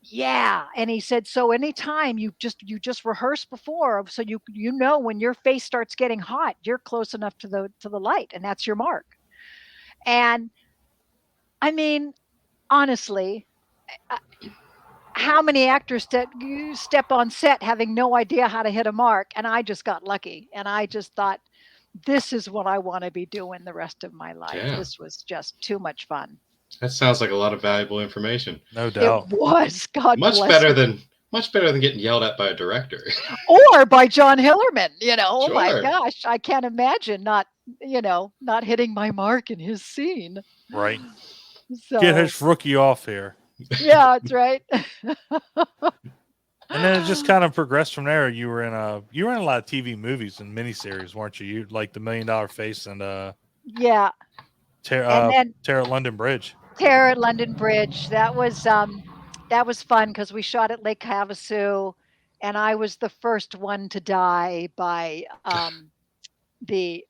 yeah, and he said, so anytime you just rehearse before, so you know when your face starts getting hot, you're close enough to the light, and that's your mark. And I mean, honestly, uh, how many actors step on set having no idea how to hit a mark? And I just got lucky, and I just thought, this is what I want to be doing the rest of my life. Yeah. This was just too much fun. That sounds like a lot of valuable information. No It doubt. was. God Much bless better him. than much better than getting yelled at by a director. Or by John Hillerman. Oh my Sure. gosh, I can't imagine not hitting my mark in his scene. Right. Get So his rookie off here. yeah, that's right. And then it just kind of progressed from there. You were in a lot of TV movies and miniseries, weren't you? You like the $1 Million Face and Yeah, and then Terror at London Bridge. Terror at London Bridge. That was fun because we shot at Lake Havasu, and I was the first one to die by the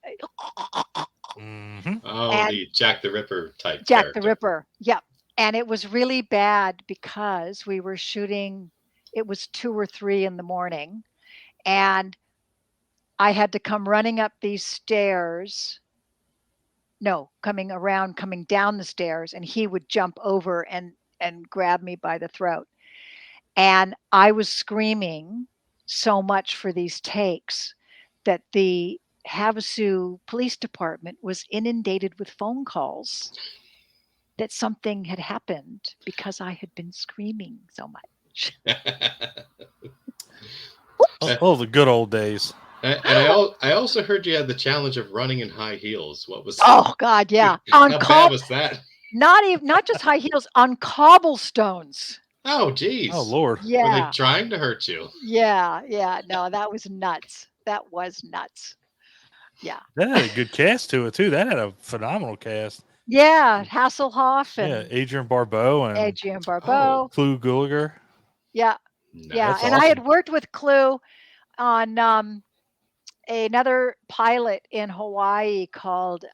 Mm-hmm. Oh, and the Jack the Ripper type Jack the character. Ripper. Yep. And it was really bad because we were shooting, it was 2 or 3 in the morning, and I had to come running up these stairs. No, coming down the stairs, and he would jump over and grab me by the throat. And I was screaming so much for these takes that the Havasu Police Department was inundated with phone calls that something had happened because I had been screaming so much. Oh, the good old days. And I also heard you had the challenge of running in high heels. What was Oh God, yeah. how bad was that? Not just high heels, on cobblestones. Oh, Oh geez. Lord. Were they Yeah. trying to hurt you? Yeah, yeah. No, that was nuts. That was nuts. Yeah. That had a good cast to it too. That had a phenomenal cast. Yeah, Hasselhoff Yeah, and Adrian Barbeau and Adrian Oh, Barbeau. Clu Gulager. Yeah, yeah. That's nice. And I had awesome. worked with Clue on another pilot in Hawaii called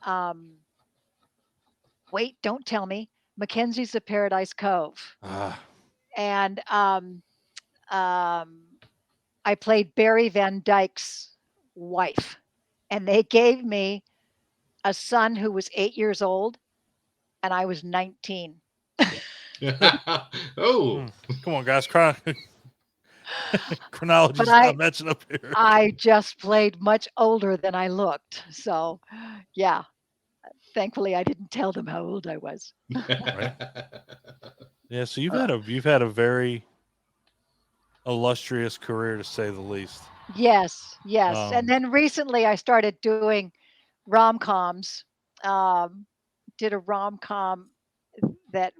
wait, don't tell me, Mackenzie's of Paradise Cove. Ah, And um, I played Barry Van Dyke's wife. And they gave me a son who was 8 years old, and I was 19. Oh, come on, guys. But Chronology's I not matching up here. I just played much older than I looked. So, yeah, thankfully I didn't tell them how old I was. Right. Yeah, so you've had a very illustrious career to say the least. Yes, yes. And Um, then recently I started doing rom-coms. Um, did a rom-com that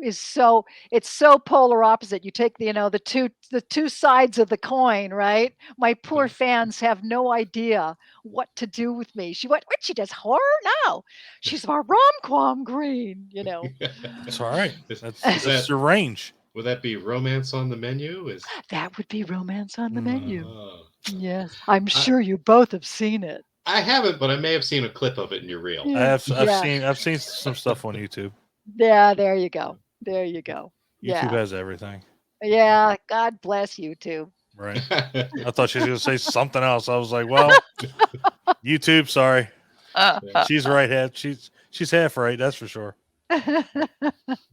is so it's so polar opposite. You take the two sides of the coin, right? My poor fans have no idea what to do with me. What she does horror? No. She's our rom-com green. it's all right. Is That's that your range. would that be romance on the menu? Is That would be romance on the Mm. menu. oh, Yes. I'm I sure you both have seen it. I haven't, but I may have seen a clip of it in your reel. Yeah. Yeah. I've seen some stuff on YouTube. Yeah, there you go. There you go. YouTube Yeah. has everything, Yeah. God bless you too. right? I thought she was going to say something else. I was like, well, YouTube, sorry. She's right half. She's half right, that's for sure.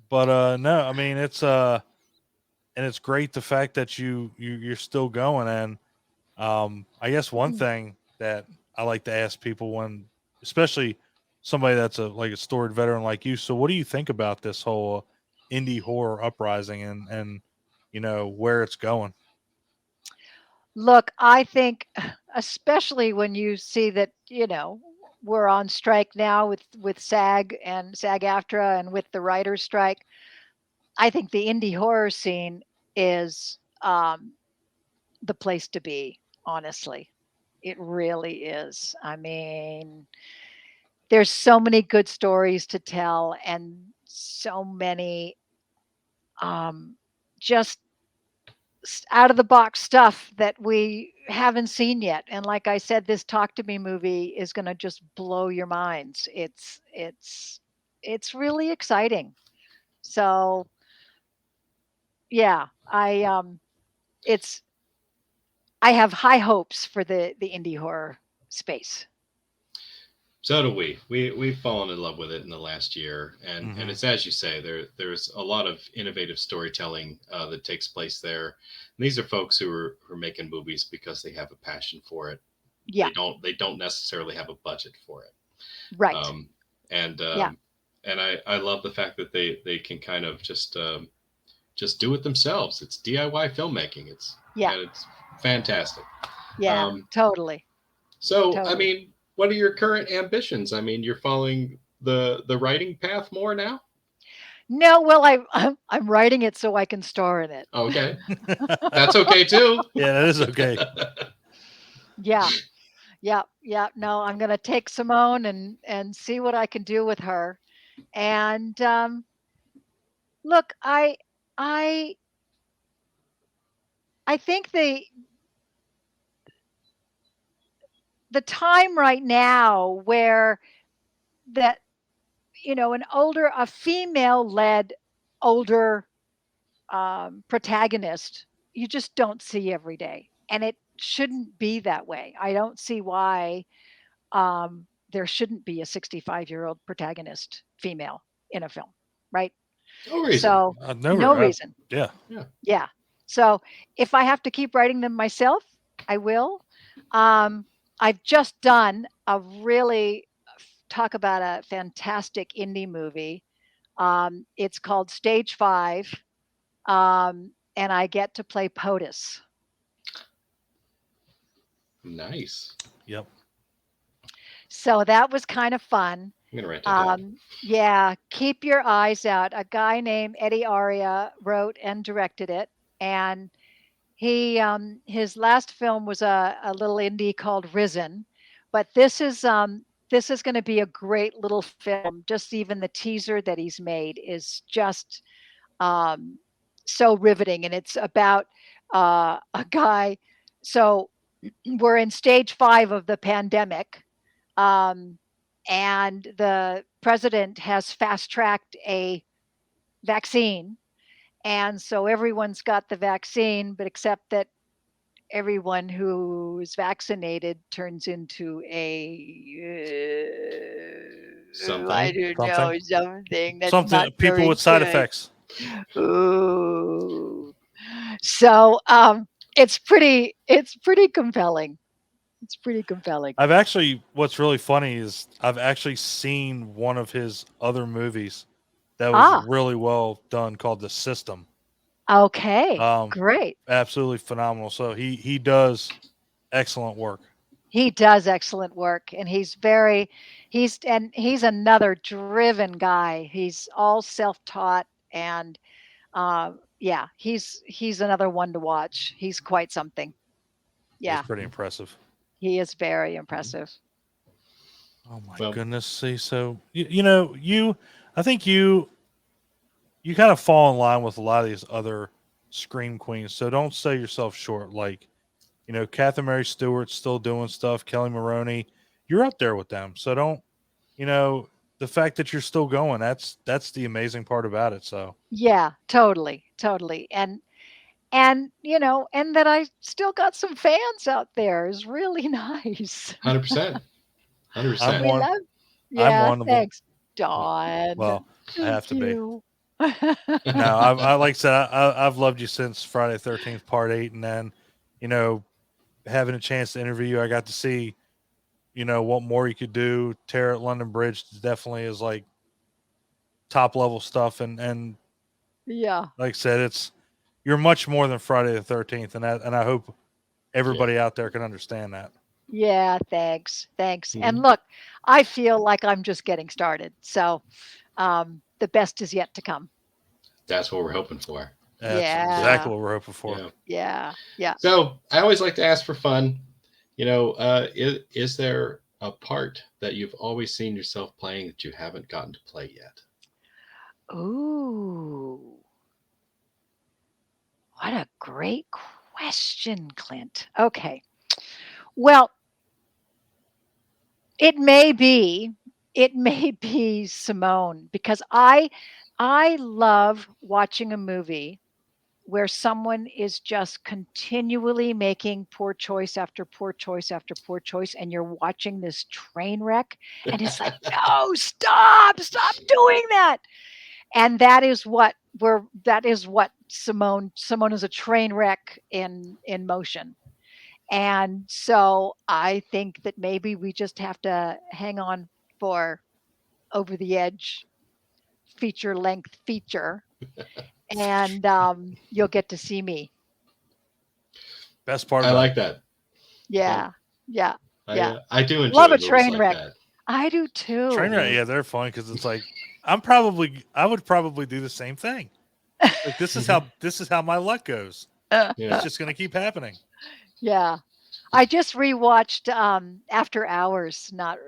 But no, I mean and it's great the fact that you're still going. And I guess one thing that I like to ask people when, especially somebody that's like a storied veteran like you, so what do you think about this whole indie horror uprising and where it's going? Look, I think especially when you see that, we're on strike now with SAG and SAG-AFTRA and with the writers' strike, I think the indie horror scene is the place to be, honestly. It really is. I mean, there's so many good stories to tell and so many just out of the box stuff that we haven't seen yet. And like I said, this Talk to Me movie is going to just blow your minds. It's really exciting. So yeah, it's I have high hopes for the indie horror space. So do we. We've fallen in love with it in the last year, and Hmm. it's as you say. There's a lot of innovative storytelling that takes place there. And these are folks who are making movies because they have a passion for it. Yeah, They don't necessarily have a budget for it. right. Um, and Yeah, I love the fact that they can kind of just do it themselves. It's DIY filmmaking. yeah, It's fantastic. yeah. Um, Totally, so I totally. mean, what are your current ambitions? I mean, you're following the writing path more now. No, well, I'm writing it so I can star in it. Okay, that's okay too. Yeah, that is okay. Yeah, yeah, yeah. No, I'm gonna take Simone and see what I can do with her. And look, I I think the time right now where that a female led older protagonist you just don't see every day, and it shouldn't be that way. I don't see why there shouldn't be a 65-year-old protagonist female in a film, right? No reason. So No, no reason. yeah. Yeah. Yeah. So if I have to keep writing them myself, I will. Um, I've just done a really talk about a fantastic indie movie. It's called Stage Five, and I get to play POTUS. Nice. Yep. So that was kind of fun. I'm gonna write that down. Yeah, keep your eyes out. A guy named Eddie Aria wrote and directed it, and his last film was a little indie called Risen, but this is going to be a great little film. Just even the teaser that he's made is just um, so riveting, and it's about a guy. So we're in stage 5 of the pandemic, um, and the president has fast tracked a vaccine, and so everyone's got the vaccine, but except that everyone who is vaccinated turns into I Something. don't Something. know, something that's not Something. People very with side good. effects. Ooh. So it's pretty compelling. It's pretty compelling. I've actually. What's really funny is I've actually seen one of his other movies that was Ah, really well done called The System. okay. Um, Great. absolutely phenomenal. So he does excellent work. He does excellent work, and he's another driven guy. He's all self-taught, and yeah, he's another one to watch. He's quite something. It's Yeah, pretty impressive. he is very impressive. Oh my Well, goodness. See, so I think you kind of fall in line with a lot of these other scream queens. So don't sell yourself short. Like, Catherine Mary Stewart's still doing stuff. Kelly Maroney, you're up there with them. So don't, you know, the fact that you're still going, that's the amazing part about it. So Yeah, totally, totally. And and that I still got some fans out there is really nice. 100%. I'm 100%. We one. love I'm Yeah, one of them. thanks, Dawn. Well, I have Thank to be. you. No, I like I said, I've loved you since Friday 13th Part 8, and then, you know, having a chance to interview you, I got to see, what more you could do. Terror at London Bridge definitely is like top level stuff, and Yeah. like I said, you're much more than Friday the 13th, and I hope Yeah. everybody out there can understand that. Yeah, thanks. Thanks. And Mhm. look, I feel like I'm just getting started. So, the best is yet to come. That's what we're hoping for. That's Yeah. exactly what we're hoping for. Yeah. Yeah. Yeah. So I always like to ask for fun. Is there a part that you've always seen yourself playing that you haven't gotten to play yet? Ooh, what a great question, Clint. Okay. Well, it may be it may be Simone because I love watching a movie where someone is just continually making poor choice after poor choice after poor choice, and you're watching this train wreck, and it's like, "No, stop doing that." And that is what Simone is a train wreck in motion. And so I think that maybe we just have to hang on for Over the Edge feature length feature, and you'll get to see me. Best part I about like that. Yeah. Yeah, yeah, yeah. I do Love enjoy a movies train like wreck. that. I do train too. wreck, Yeah. yeah, they're funny because it's like I would probably do the same thing. Like Mhm. this is how my luck goes. It's Yeah. just gonna keep happening. Yeah. I just rewatched After Hours not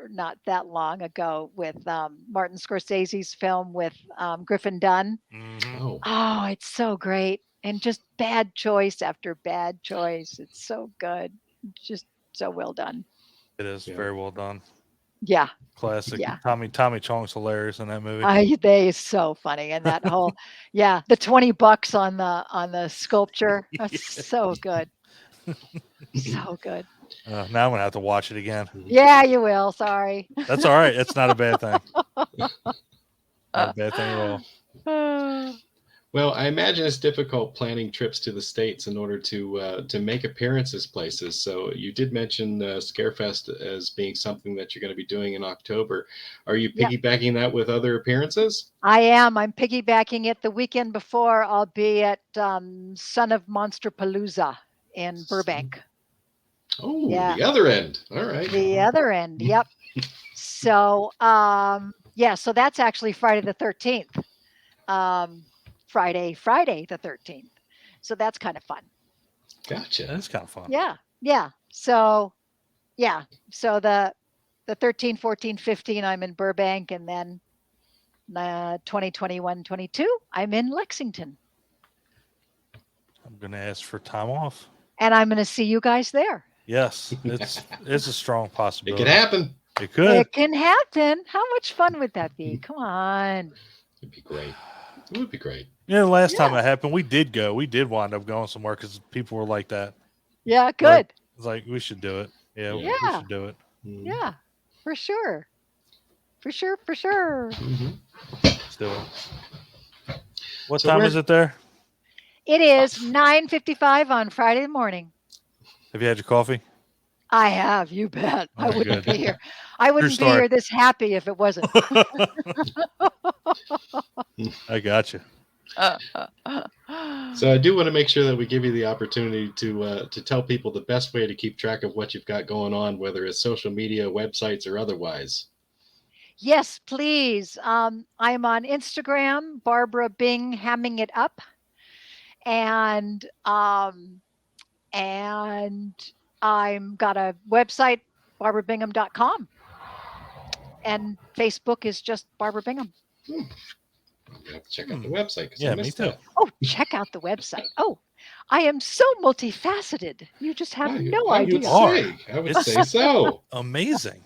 that long ago with Martin Scorsese's film with Griffin Dunn. Hmm. Oh, Oh, it's so great. And just bad choice after bad choice. It's so good. Just so well done. It is yeah. very well done. Yeah. Classic. Yeah. Tommy Chong's hilarious in that movie. They is so funny. And that whole yeah, the $20 on the sculpture. That's so good. So good. Now I'm gonna have to watch it again. Mhm. Yeah, you will. Sorry. That's all right. It's not a bad thing. Not a bad thing at all. Well, I imagine it's difficult planning trips to the states in order to make appearances places. So you did mention Scarefest as being something that you're going to be doing in October. Are you Yeah, piggybacking that with other appearances? I am. I'm piggybacking it the weekend before. I'll be at Son of Monster Palooza in Burbank. Oh, Yeah, the other end. All right. the other end. Yep. So, yeah, so that's actually Friday the 13th. Um, Friday the 13th. So that's kind of fun. Gotcha. That's kind of fun. Yeah. Yeah. So, yeah. So the 13, 14, 15 I'm in Burbank, and then 2021, 22 I'm in Lexington. I'm gonna ask for time off. And I'm going to see you guys there. Yes, it's a strong It possibility. could happen. It could. It can happen. How much fun would that be? Come on. It'd be great. It would be great. The last time Yeah. that happened, we did go. We did wind up going somewhere because people were like that. Yeah, Like, good. it's like we should do it. Yeah, Yeah. we Yeah. should do it. Mhm. Yeah. For sure. For sure. For sure. Mhm. Let's do it. What So time where is it there? It is 9:55 on Friday morning. Have you had your coffee? I have, you bet. All I right, wouldn't good. be here. I True wouldn't be story. here this happy if it wasn't. I got you. So I do want to make sure that we give you the opportunity to tell people the best way to keep track of what you've got going on, whether it's social media, websites, or otherwise. Yes, please. I'm on Instagram, Barbara Bing hamming it up, and and I'm got a website, barbarabingham.com, and Facebook is just Barbara Bingham. I'm gonna have to check out the website because I Yeah, me missed too. that. Oh, check out the website. Oh, I am so multifaceted. You just have no I would idea. are. say, I would It's- say so. Amazing.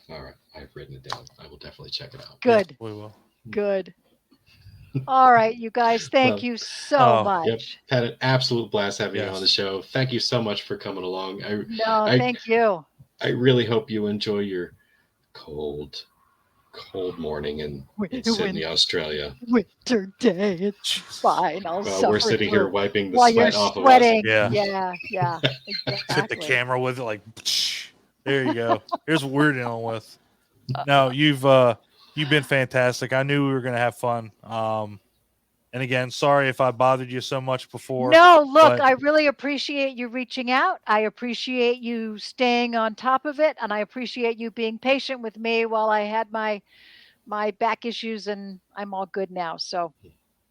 All right, I've written it down. I will definitely check it out. Good, Yes, we will. good. All right, you guys, thank Well, you so oh, much. Yep, had an absolute blast having you Yes. on the show. Thank you so much for coming along. No, I thank you. I really hope you enjoy your cold morning in Sydney, Australia. Winter day. It's Jesus. fine. I'll While suffer we're sitting through here wiping the while you're sweat off of us. sweating. Yeah. Yeah, Hit the exactly. camera with it like, there you go. Here's what we're dealing with. No, you've been fantastic. I knew we were gonna have fun. And again, sorry if I bothered you so much before. No, look, but- I really appreciate you reaching out. I appreciate you staying on top of it, and I appreciate you being patient with me while I had my back issues, and I'm all good now. So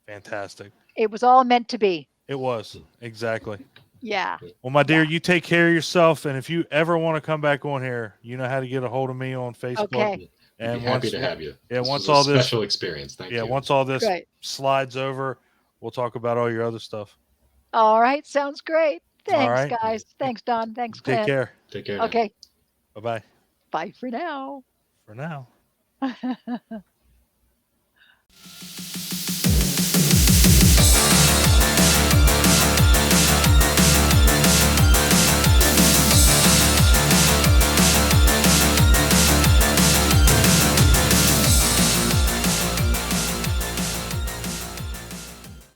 Fantastic. it was all meant to be. It was. Exactly. Yeah. Well, my dear, you take care of yourself. And if you ever want to come back on here, you know how to get a hold of me on Facebook. Okay. And And happy to have you. Yeah, This once was a all this special experience. Thank you. once all this Great. slides over, we'll talk about all your other stuff. All right. Sounds great. Thanks, right. guys. Thanks, Don. Thanks, Take Clint. care. Take care. Now. Okay. Bye-bye. Bye for now. For now.